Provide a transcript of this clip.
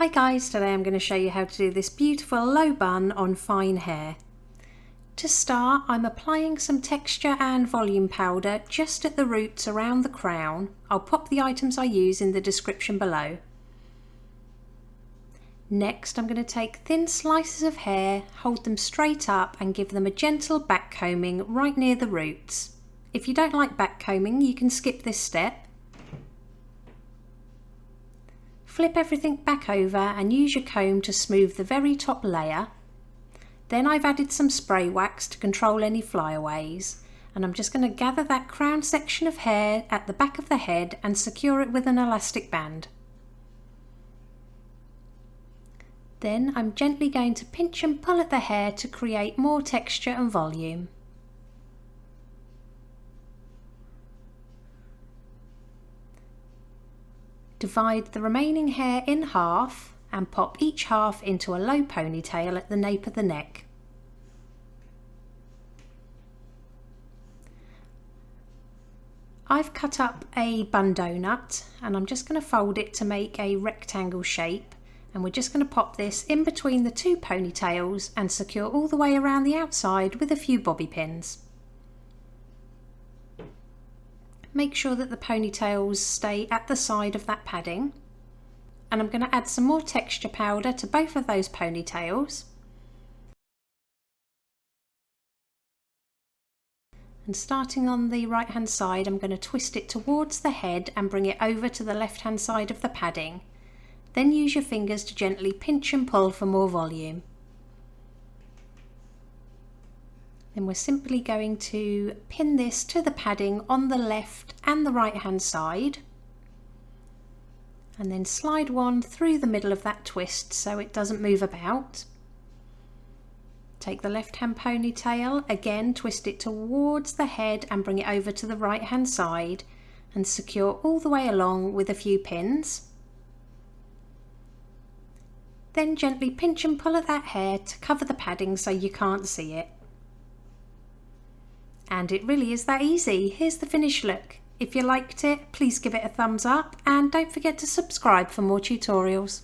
Hi guys, today I'm going to show you how to do this beautiful low bun on fine hair. To start, I'm applying some texture and volume powder just at the roots around the crown. I'll pop the items I use in the description below. Next, I'm going to take thin slices of hair, hold them straight up and give them a gentle back combing right near the roots. If you don't like back combing, you can skip this step. Flip everything back over and use your comb to smooth the very top layer. Then I've added some spray wax to control any flyaways, and I'm just going to gather that crown section of hair at the back of the head and secure it with an elastic band. Then I'm gently going to pinch and pull at the hair to create more texture and volume. Divide the remaining hair in half and pop each half into a low ponytail at the nape of the neck. I've cut up a bun donut and I'm just going to fold it to make a rectangle shape, and we're just going to pop this in between the two ponytails and secure all the way around the outside with a few bobby pins. Make sure that the ponytails stay at the side of that padding, and I'm going to add some more texture powder to both of those ponytails. And starting on the right hand side, I'm going to twist it towards the head and bring it over to the left hand side of the padding. Then use your fingers to gently pinch and pull for more volume. Then we're simply going to pin this to the padding on the left and the right hand side, and then slide one through the middle of that twist so it doesn't move about. Take the left hand ponytail, again twist it towards the head and bring it over to the right hand side and secure all the way along with a few pins. Then gently pinch and pull at that hair to cover the padding so you can't see it. And it really is that easy. Here's the finished look. If you liked it, please give it a thumbs up and don't forget to subscribe for more tutorials.